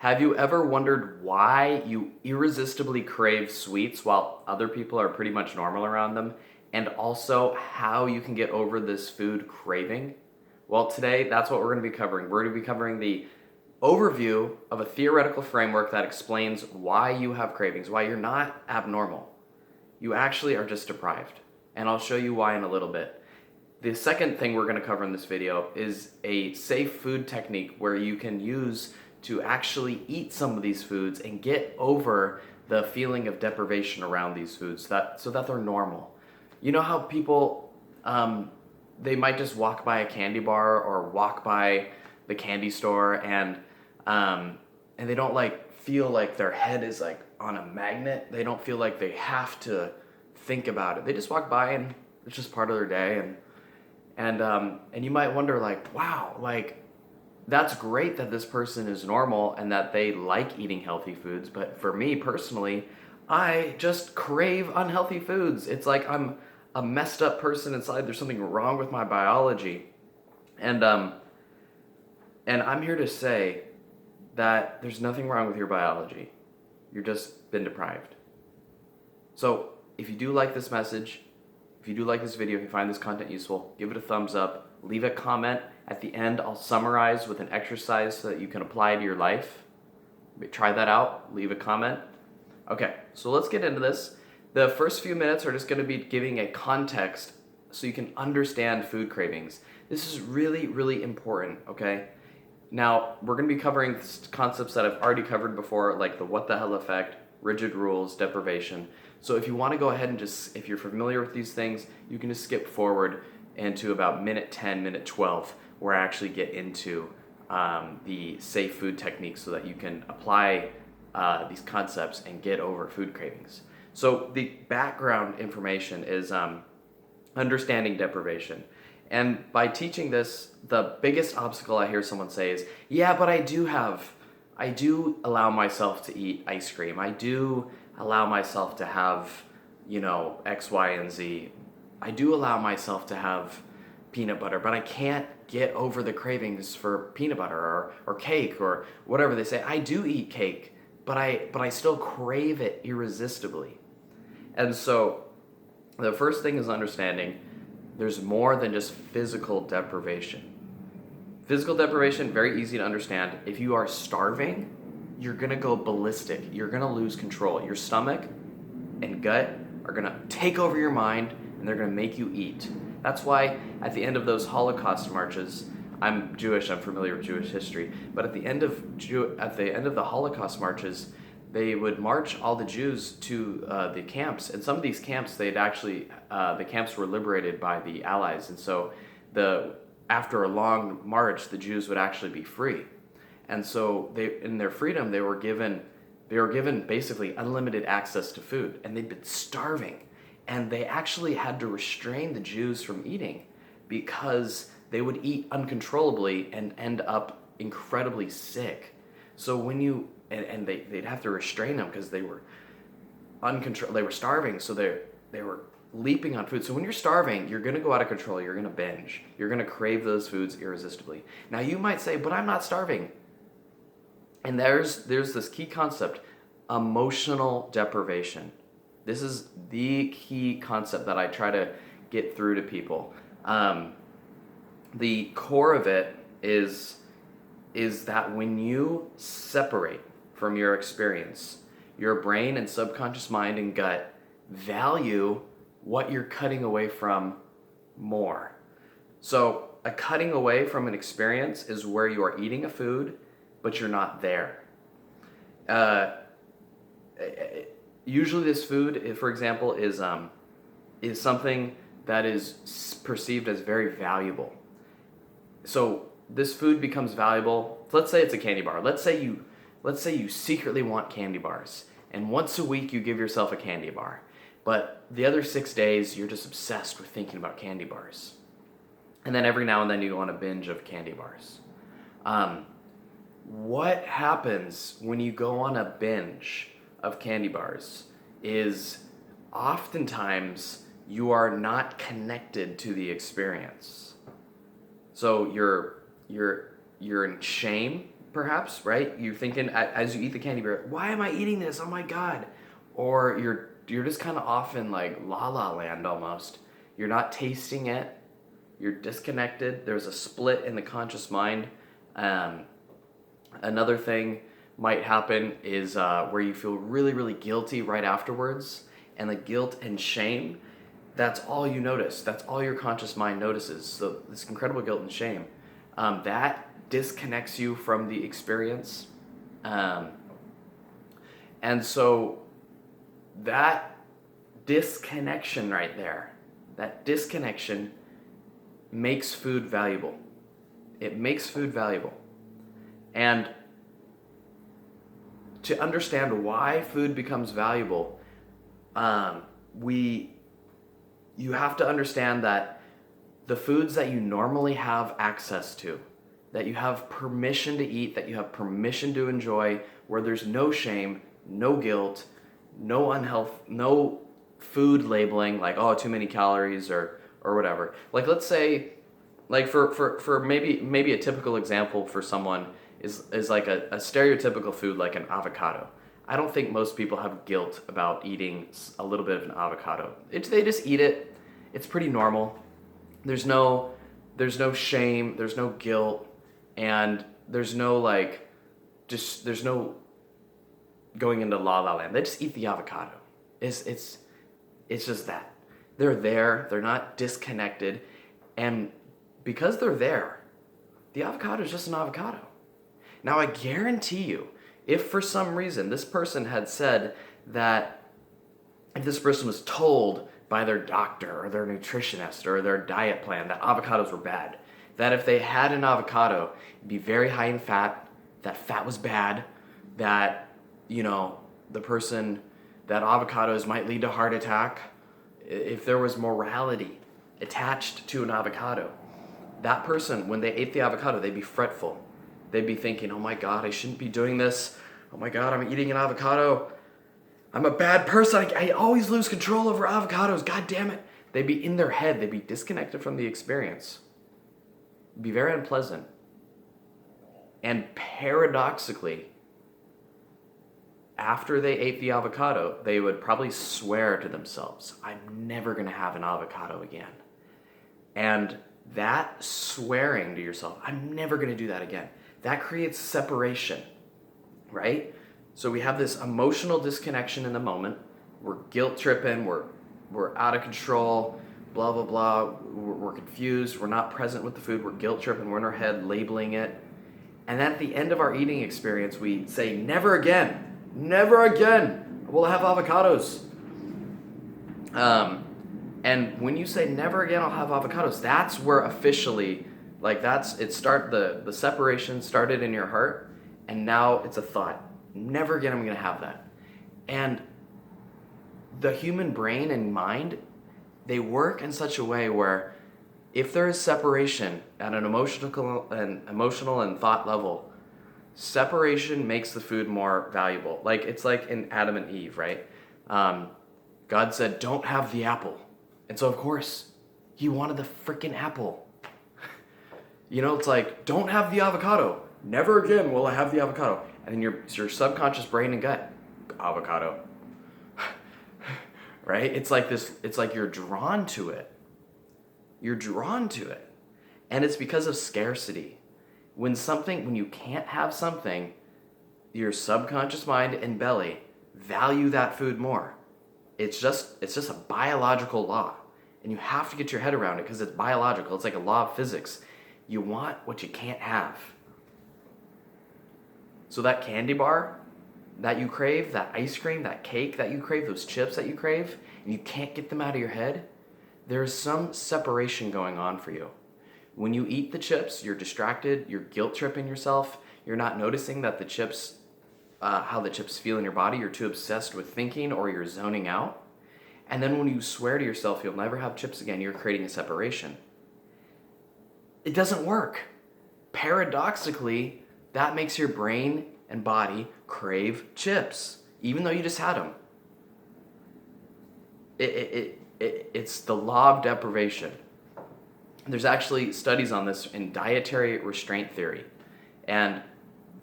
Have you ever wondered why you irresistibly crave sweets while other people are pretty much normal around them? And also how you can get over this food craving? Well, today that's what we're going to be covering. We're going to be covering the overview of a theoretical framework that explains why you have cravings, why you're not abnormal. You actually are just deprived. And I'll show you why in a little bit. The second thing we're going to cover in this video is a safe food technique where you can use to actually eat some of these foods and get over the feeling of deprivation around these foods so that they're normal. You know how people, they might just walk by a candy bar or walk by the candy store and they don't like feel like their head is like on a magnet. They don't feel like they have to think about it. They just walk by and it's just part of their day. And you might wonder like, wow, like that's great that this person is normal and that they like eating healthy foods. But for me personally, I just crave unhealthy foods. It's like I'm a messed up person inside. There's something wrong with my biology. And I'm here to say that there's nothing wrong with your biology. You're just been deprived. So if you do like this message, if you do like this video, if you find this content useful, give it a thumbs up, leave a comment. At the end, I'll summarize with an exercise so that you can apply it to your life. Try that out, leave a comment. Okay, so let's get into this. The first few minutes are just going to be giving a context so you can understand food cravings. This is really, really important, okay? Now, we're going to be covering concepts that I've already covered before, like the what the hell effect, rigid rules, deprivation. So if you want to go ahead and just, if you're familiar with these things, you can just skip forward into about minute 10, minute 12, where I actually get into the safe food techniques so that you can apply these concepts and get over food cravings. So the background information is understanding deprivation. And by teaching this, the biggest obstacle I hear someone say is, yeah, but I do allow myself to eat ice cream. I do allow myself to have, X, Y, and Z. I do allow myself to have peanut butter, but I can't get over the cravings for peanut butter or cake or whatever they say. I do eat cake, but I still crave it irresistibly. And so the first thing is understanding there's more than just physical deprivation. Physical deprivation, very easy to understand. If you are starving, you're gonna go ballistic. You're gonna lose control. Your stomach and gut are gonna take over your mind and they're gonna make you eat. That's why at the end of those Holocaust marches, I'm Jewish, I'm familiar with Jewish history, but at the end of the Holocaust marches, they would march all the Jews to the camps, and some of these camps, the camps were liberated by the Allies, and so after a long march, the Jews would actually be free. And so in their freedom, they were given basically unlimited access to food, and they'd been starving. And they actually had to restrain the Jews from eating because they would eat uncontrollably and end up incredibly sick. So they'd have to restrain them because they were they were starving, so they were leaping on food. So when you're starving, you're going to go out of control, you're going to binge, you're going to crave those foods irresistibly. Now you might say, but I'm not starving. And there's this key concept, emotional deprivation. This is the key concept that I try to get through to people. The core of it is that when you separate from your experience, your brain and subconscious mind and gut value what you're cutting away from more. So a cutting away from an experience is where you are eating a food, but you're not there. Usually this food, for example, is something that is perceived as very valuable. So this food becomes valuable. Let's say it's a candy bar. Let's say you secretly want candy bars, and once a week you give yourself a candy bar. But the other 6 days you're just obsessed with thinking about candy bars. And then every now and then you go on a binge of candy bars. What happens when you go on a binge of candy bars is oftentimes you are not connected to the experience. So you're in shame perhaps, right? You're thinking as you eat the candy bar, why am I eating this? Oh my God. Or you're just kind of off in like la la land almost. You're not tasting it. You're disconnected. There's a split in the conscious mind. Um, Another thing might happen is where you feel really, really guilty right afterwards. And the guilt and shame, that's all you notice. That's all your conscious mind notices. So this incredible guilt and shame, that disconnects you from the experience. Um, and so that disconnection right there, that disconnection makes food valuable. It makes food valuable. And to understand why food becomes valuable, you have to understand that the foods that you normally have access to, that you have permission to eat, that you have permission to enjoy, where there's no shame, no guilt, no unhealth, no food labeling like, oh, too many calories or whatever. Like, let's say, like for maybe a typical example for someone is like a stereotypical food like an avocado. I don't think most people have guilt about eating a little bit of an avocado. They just eat it. It's pretty normal. There's no shame, there's no guilt, and there's no there's no going into la la land. They just eat the avocado. It's just that. They're there, they're not disconnected, and because they're there, the avocado is just an avocado. Now I guarantee you, if for some reason this person had said that, if this person was told by their doctor or their nutritionist or their diet plan that avocados were bad, that if they had an avocado, it'd be very high in fat, that fat was bad, that, that avocados might lead to heart attack, if there was morality attached to an avocado, that person, when they ate the avocado, they'd be fretful. They'd be thinking, oh my God, I shouldn't be doing this. Oh my God, I'm eating an avocado. I'm a bad person. I always lose control over avocados. God damn it. They'd be in their head. They'd be disconnected from the experience. It'd be very unpleasant. And paradoxically, after they ate the avocado, they would probably swear to themselves, I'm never going to have an avocado again. And that swearing to yourself, I'm never going to do that again, that creates separation, right? So we have this emotional disconnection in the moment. We're guilt tripping, we're out of control, blah, blah, blah. We're confused, we're not present with the food, we're guilt tripping, we're in our head labeling it. And at the end of our eating experience, we say, never again will I have avocados. And when you say never again I'll have avocados, that's where officially, the separation started in your heart, and now it's a thought. Never again I'm going to have that. And the human brain and mind, they work in such a way where if there is separation at an emotional and thought level, separation makes the food more valuable. Like, it's like in Adam and Eve, right? God said, don't have the apple. And so, of course, he wanted the freaking apple. It's like, don't have the avocado. Never again will I have the avocado. And then your subconscious brain and gut, avocado. Right? It's like this, it's like you're drawn to it. You're drawn to it. And it's because of scarcity. When you can't have something, your subconscious mind and belly value that food more. It's just a biological law. And you have to get your head around it because it's biological. It's like a law of physics. You want what you can't have. So that candy bar that you crave, that ice cream, that cake that you crave, those chips that you crave, and you can't get them out of your head, there's some separation going on for you. When you eat the chips, you're distracted, you're guilt tripping yourself, you're not noticing that the chips, how the chips feel in your body, you're too obsessed with thinking or you're zoning out. And then when you swear to yourself you'll never have chips again, you're creating a separation. It doesn't work. Paradoxically, that makes your brain and body crave chips, even though you just had them. It's the law of deprivation. There's actually studies on this in dietary restraint theory. And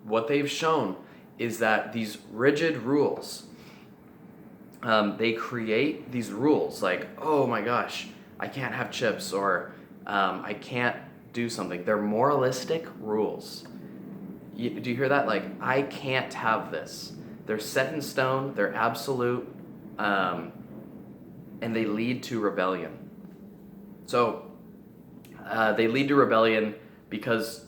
what they've shown is that these rigid rules, they create these rules like, oh my gosh, I can't have chips, or I can't do something. They're moralistic rules. Do you hear that? Like, I can't have this. They're set in stone, they're absolute, and they lead to rebellion. So, they lead to rebellion because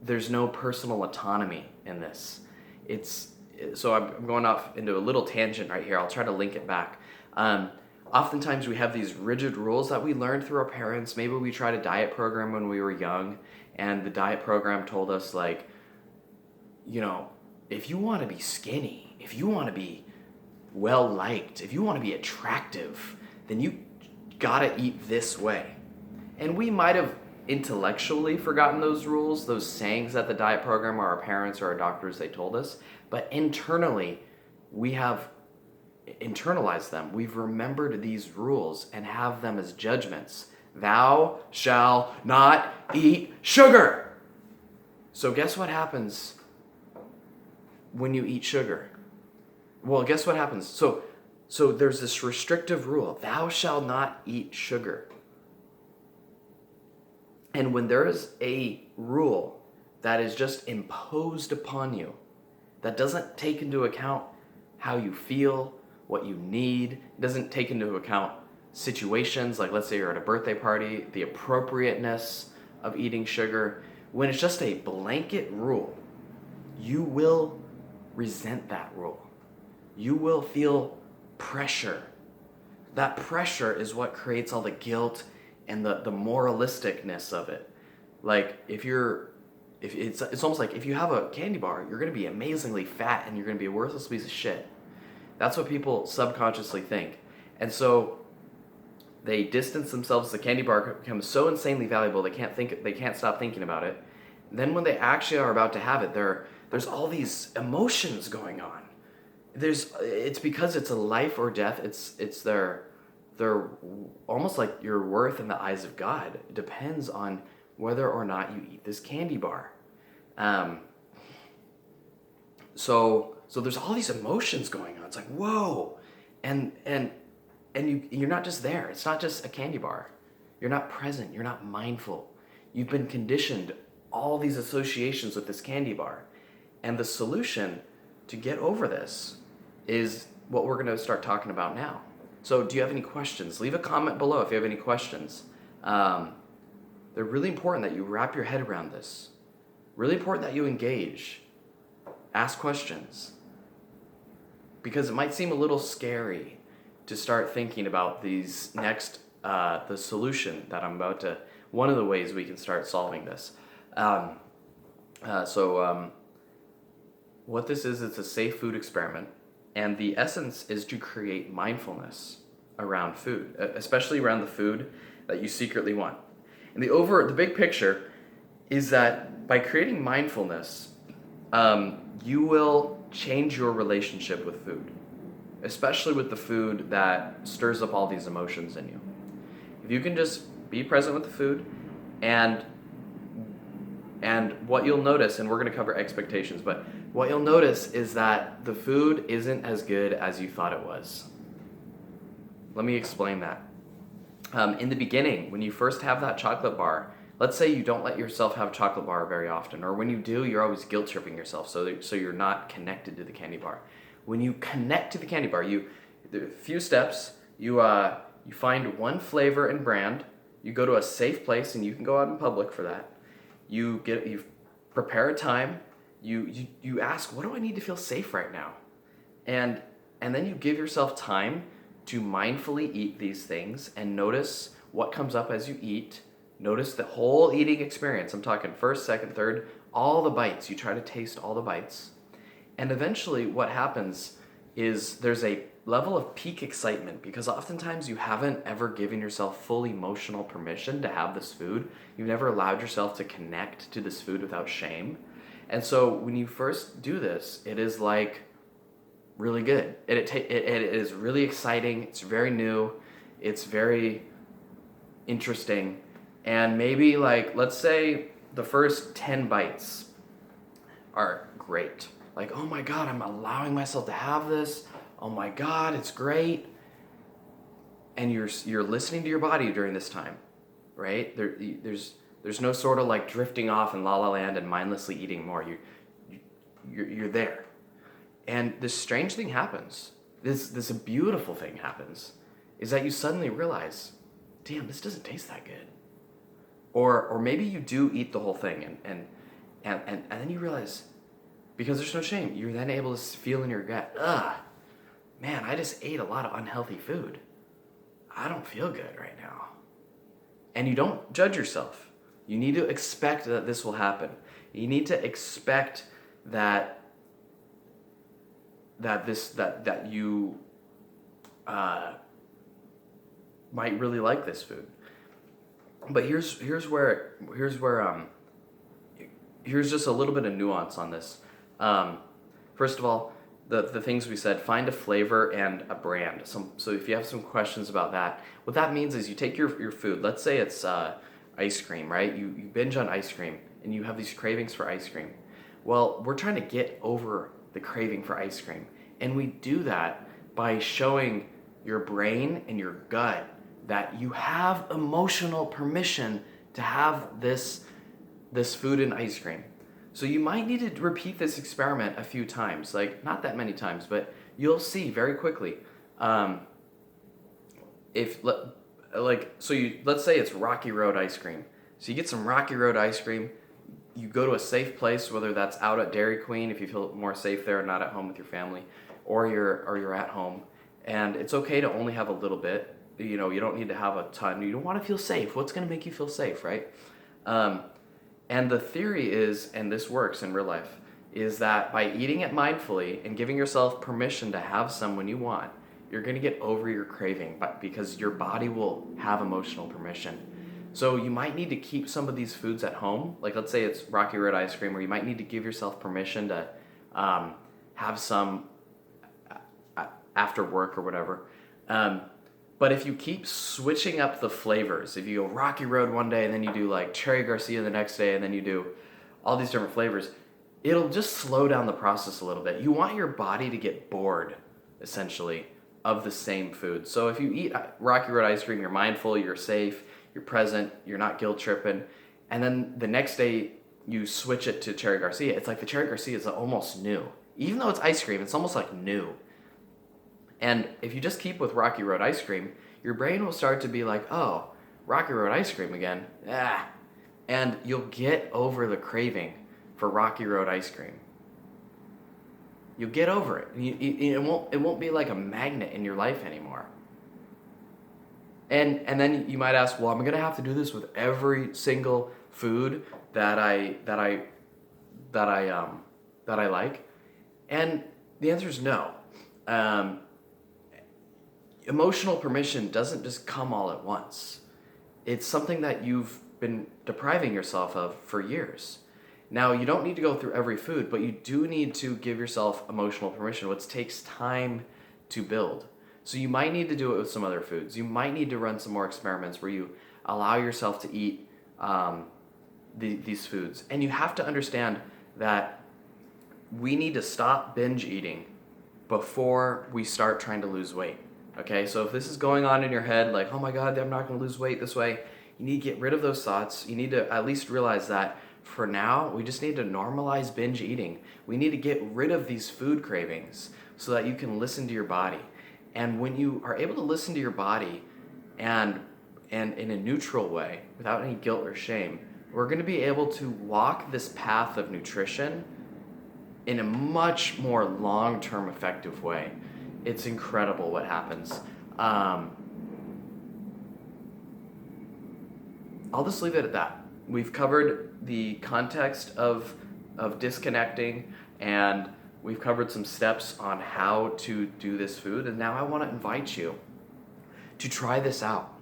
there's no personal autonomy in this. So I'm going off into a little tangent right here. I'll try to link it back. Oftentimes we have these rigid rules that we learned through our parents. Maybe we tried a diet program when we were young, and the diet program told us, like, if you want to be skinny, if you want to be well liked, if you want to be attractive, then you gotta eat this way. And we might have intellectually forgotten those rules, those sayings that the diet program or our parents or our doctors, they told us, but internally we have internalized them. We've remembered these rules and have them as judgments. Thou shall not eat sugar. So guess what happens when you eat sugar? Well, guess what happens? So there's this restrictive rule. Thou shalt not eat sugar. And when there is a rule that is just imposed upon you, that doesn't take into account how you feel, what you need, doesn't take into account situations, like let's say you're at a birthday party, the appropriateness of eating sugar, when it's just a blanket rule, you will resent that rule. You will feel pressure. That pressure is what creates all the guilt and the moralisticness of it. Like if it's almost like if you have a candy bar, you're going to be amazingly fat and you're going to be a worthless piece of shit. That's what people subconsciously think. And so they distance themselves. The candy bar becomes so insanely valuable they can't stop thinking about it. Then when they actually are about to have it, there's all these emotions going on. It's because it's a life or death. They're almost like your worth in the eyes of God depends on whether or not you eat this candy bar. So there's all these emotions going on. It's like, whoa, and you're not just there. It's not just a candy bar. You're not present. You're not mindful. You've been conditioned all these associations with this candy bar, and the solution to get over this is what we're going to start talking about now. So do you have any questions? Leave a comment below if you have any questions. They're really important that you wrap your head around this. Really important that you engage. Ask questions. Because it might seem a little scary to start thinking about these next, the solution that I'm about to, one of the ways we can start solving this. What this is, it's a safe food experiment. And the essence is to create mindfulness around food, especially around the food that you secretly want. And the big picture is that by creating mindfulness, you will change your relationship with food, especially with the food that stirs up all these emotions in you. If you can just be present with the food, and what you'll notice, and we're going to cover expectations, but what you'll notice is that the food isn't as good as you thought it was. Let me explain that. In the beginning, when you first have that chocolate bar, let's say you don't let yourself have a chocolate bar very often, or when you do, you're always guilt-tripping yourself, so you're not connected to the candy bar. When you connect to the candy bar, there are a few steps. You find one flavor and brand. You go to a safe place, and you can go out in public for that. You prepare a time. You ask, what do I need to feel safe right now? And then you give yourself time to mindfully eat these things and notice what comes up as you eat. Notice the whole eating experience. I'm talking first, second, third, all the bites. You try to taste all the bites. And eventually what happens is there's a level of peak excitement, because oftentimes you haven't ever given yourself full emotional permission to have this food. You've never allowed yourself to connect to this food without shame. And so when you first do this, it is like really good. It is really exciting. It's very new. It's very interesting. And maybe, like, let's say the first 10 bites are great. Like, oh my God, I'm allowing myself to have this. Oh my God, it's great. And you're listening to your body during this time, right? There's no sort of like drifting off in la la land and mindlessly eating more. You're there. And this strange thing happens. This beautiful thing happens, is that you suddenly realize, damn, this doesn't taste that good. Or maybe you do eat the whole thing and then you realize, because there's no shame, you're then able to feel in your gut, man, I just ate a lot of unhealthy food. I don't feel good right now. And you don't judge yourself. You need to expect that this will happen. You need to expect that you might really like this food. But here's just a little bit of nuance on this. First of all, the things we said, find a flavor and a brand. So if you have some questions about that, what that means is you take your food. Let's say it's ice cream, right? You binge on ice cream and you have these cravings for ice cream. Well, we're trying to get over the craving for ice cream. And we do that by showing your brain and your gut that you have emotional permission to have this food and ice cream. So you might need to repeat this experiment a few times, like not that many times, but you'll see very quickly. Let's say it's Rocky Road ice cream. So you get some Rocky Road ice cream. You go to a safe place, whether that's out at Dairy Queen if you feel more safe there and not at home with your family, or you're at home. And it's okay to only have a little bit. You don't need to have a ton. You don't want to feel safe. What's going to make you feel safe, right? And the theory is, and this works in real life, is that by eating it mindfully and giving yourself permission to have some when you want, you're going to get over your craving because your body will have emotional permission. So you might need to keep some of these foods at home. Like let's say it's Rocky Road ice cream, where you might need to give yourself permission to have some after work or whatever. But if you keep switching up the flavors, if you go Rocky Road one day and then you do like Cherry Garcia the next day and then you do all these different flavors, it'll just slow down the process a little bit. You want your body to get bored, essentially, of the same food. So if you eat Rocky Road ice cream, you're mindful, you're safe, you're present, you're not guilt tripping, and then the next day you switch it to Cherry Garcia, it's like the Cherry Garcia is almost new. Even though it's ice cream, it's almost like new. And if you just keep with Rocky Road ice cream, your brain will start to be like, oh, Rocky Road ice cream again. And you'll get over the craving for Rocky Road ice cream. You'll get over it. It won't be like a magnet in your life anymore. And then you might ask, well, I'm going to have to do this with every single food that I like. And the answer is no. Emotional permission doesn't just come all at once. It's something that you've been depriving yourself of for years. Now, you don't need to go through every food, but you do need to give yourself emotional permission, which takes time to build. So you might need to do it with some other foods. You might need to run some more experiments where you allow yourself to eat these foods. And you have to understand that we need to stop binge eating before we start trying to lose weight. Okay, so if this is going on in your head, like, oh my God, I'm not going to lose weight this way, you need to get rid of those thoughts. You need to at least realize that for now, we just need to normalize binge eating. We need to get rid of these food cravings so that you can listen to your body. And when you are able to listen to your body and in a neutral way, without any guilt or shame, we're going to be able to walk this path of nutrition in a much more long-term effective way. It's incredible what happens. I'll just leave it at that. We've covered the context of disconnecting, and we've covered some steps on how to do this food, and now I want to invite you to try this out.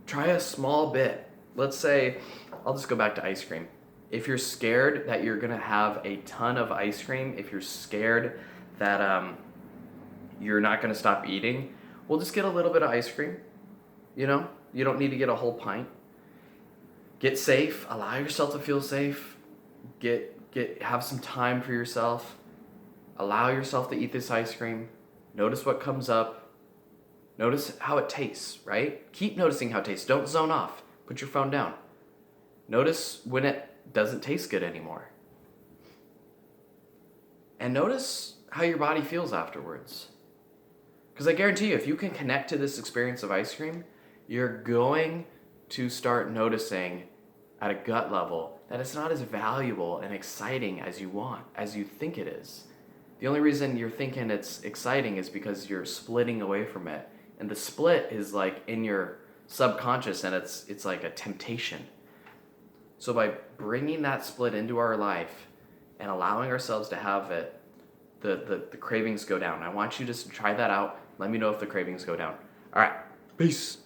Try a small bit. Let's say, I'll just go back to ice cream. If you're scared that you're going to have a ton of ice cream, if you're scared that you're not going to stop eating, well, just get a little bit of ice cream. You don't need to get a whole pint. Get safe, allow yourself to feel safe, have some time for yourself, allow yourself to eat this ice cream, notice what comes up, notice how it tastes, right? Keep noticing how it tastes, don't zone off, put your phone down. Notice when it doesn't taste good anymore. And notice how your body feels afterwards. Because I guarantee you, if you can connect to this experience of ice cream, you're going to start noticing at a gut level that it's not as valuable and exciting as you think it is. The only reason you're thinking it's exciting is because you're splitting away from it. And the split is like in your subconscious, and it's like a temptation. So by bringing that split into our life and allowing ourselves to have it, the cravings go down. I want you to just try that out. Let me know if the cravings go down. All right. Peace.